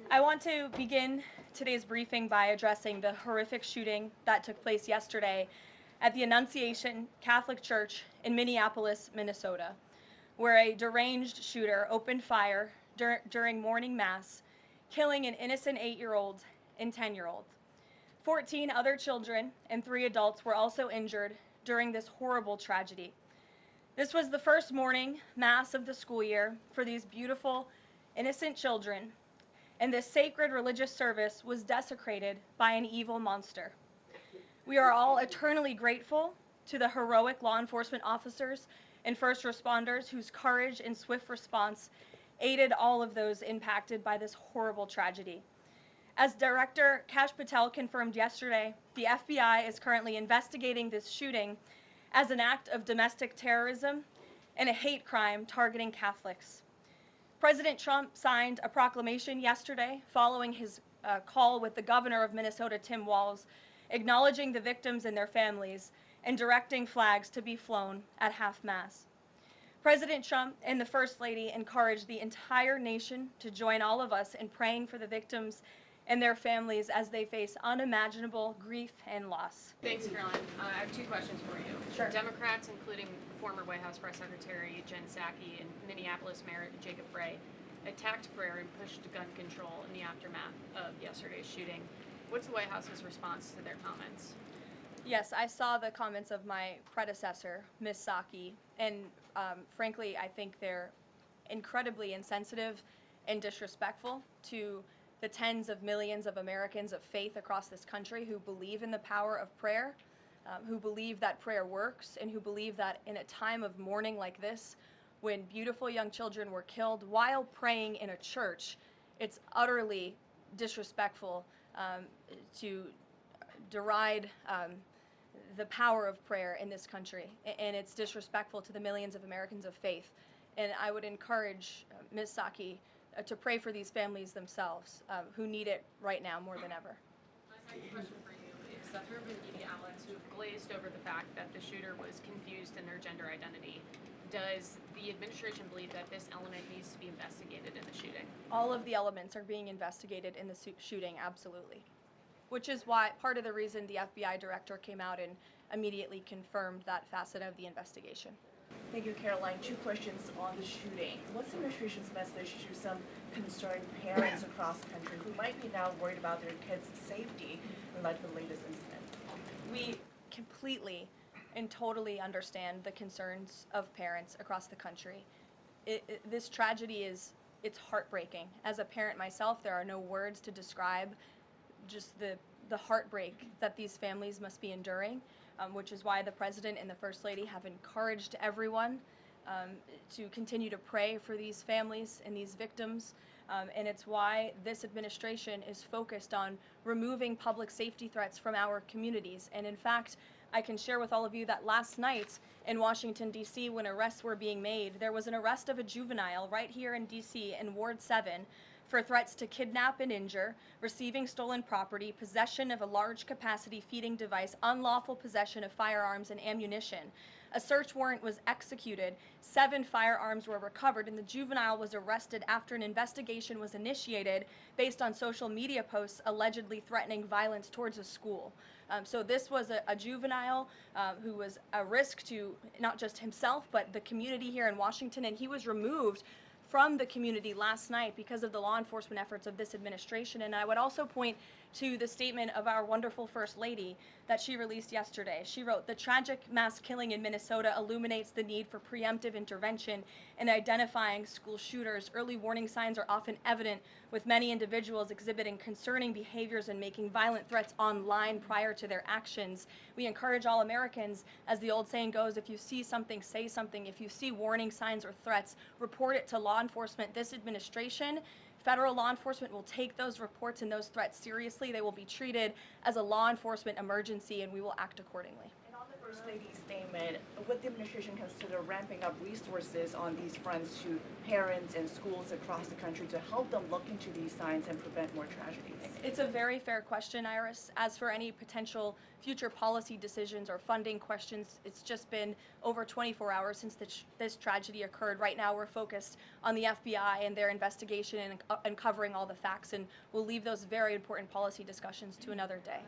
I want to begin today's briefing by addressing the horrific shooting that took place yesterday at the Annunciation Catholic Church in Minneapolis, Minnesota, where a deranged shooter opened fire during morning mass, killing an innocent 8-year-old and 10-year-old. 14 other children and 3 adults were also injured during this horrible tragedy. This was the first morning mass of the school year for these beautiful, innocent children, and this sacred religious service was desecrated by an evil monster. We are all eternally grateful to the heroic law enforcement officers and first responders whose courage and swift response aided all of those impacted by this horrible tragedy. As Director Kash Patel confirmed yesterday, the FBI is currently investigating this shooting as an act of domestic terrorism and a hate crime targeting Catholics. President Trump signed a proclamation yesterday following his call with the governor of Minnesota, Tim Walz, acknowledging the victims and their families and directing flags to be flown at half-mast. President Trump and the First Lady encouraged the entire nation to join all of us in praying for the victims and their families as they face unimaginable grief and loss. Thanks, Karoline. I have 2 questions for you. Sure. Democrats, including former White House Press Secretary Jen Psaki and Minneapolis Mayor Jacob Frey, attacked prayer and pushed gun control in the aftermath of yesterday's shooting. What's the White House's response to their comments? Yes, I saw the comments of my predecessor, Ms. Psaki, and frankly, I think they're incredibly insensitive and disrespectful to the tens of millions of Americans of faith across this country who believe in the power of prayer, who believe that prayer works, and who believe that in a time of mourning like this, when beautiful young children were killed while praying in a church, it's utterly disrespectful to deride the power of prayer in this country, and it's disrespectful to the millions of Americans of faith. And I would encourage Ms. Psaki to pray for these families themselves, who need it right now more than ever. My second question for you is that there have been media outlets who have glazed over the fact that the shooter was confused in their gender identity. Does the administration believe that this element needs to be investigated in the shooting? All of the elements are being investigated in the shooting, absolutely. Which is why part of the reason the FBI director came out and immediately confirmed that facet of the investigation. Thank you, Karoline. 2 questions on the shooting. What's the administration's message to some concerned parents across the country who might be now worried about their kids' safety in light of the latest incident? We completely and totally understand the concerns of parents across the country. This tragedy it's heartbreaking. As a parent myself, there are no words to describe just the heartbreak that these families must be enduring, which is why the President and the First Lady have encouraged everyone to continue to pray for these families and these victims. And it's why this administration is focused on removing public safety threats from our communities. And in fact, I can share with all of you that last night in Washington, D.C., when arrests were being made, there was an arrest of a juvenile right here in D.C. in Ward 7 for threats to kidnap and injure, receiving stolen property, possession of a large capacity feeding device, unlawful possession of firearms and ammunition. A search warrant was executed, 7 firearms were recovered, and the juvenile was arrested after an investigation was initiated based on social media posts allegedly threatening violence towards a school. So this was a juvenile who was a risk to not just himself, but the community here in Washington, and he was removed from the community last night because of the law enforcement efforts of this administration. And I would also point to the statement of our wonderful First Lady that she released yesterday. She wrote, "The tragic mass killing in Minnesota illuminates the need for preemptive intervention in identifying school shooters. Early warning signs are often evident, with many individuals exhibiting concerning behaviors and making violent threats online prior to their actions. We encourage all Americans, as the old saying goes, if you see something, say something. If you see warning signs or threats, report it to law enforcement. This administration, federal law enforcement, will take those reports and those threats seriously. They will be treated as a law enforcement emergency, and we will act accordingly." And on the First Lady's statement, would the administration consider ramping up resources on these fronts to parents and schools across the country to help them look into these signs and prevent more tragedies? It's a very fair question, Iris. As for any potential future policy decisions or funding questions, it's just been over 24 hours since this tragedy occurred. Right now we're focused on the FBI and their investigation and uncovering all the facts, and we'll leave those very important policy discussions to another day.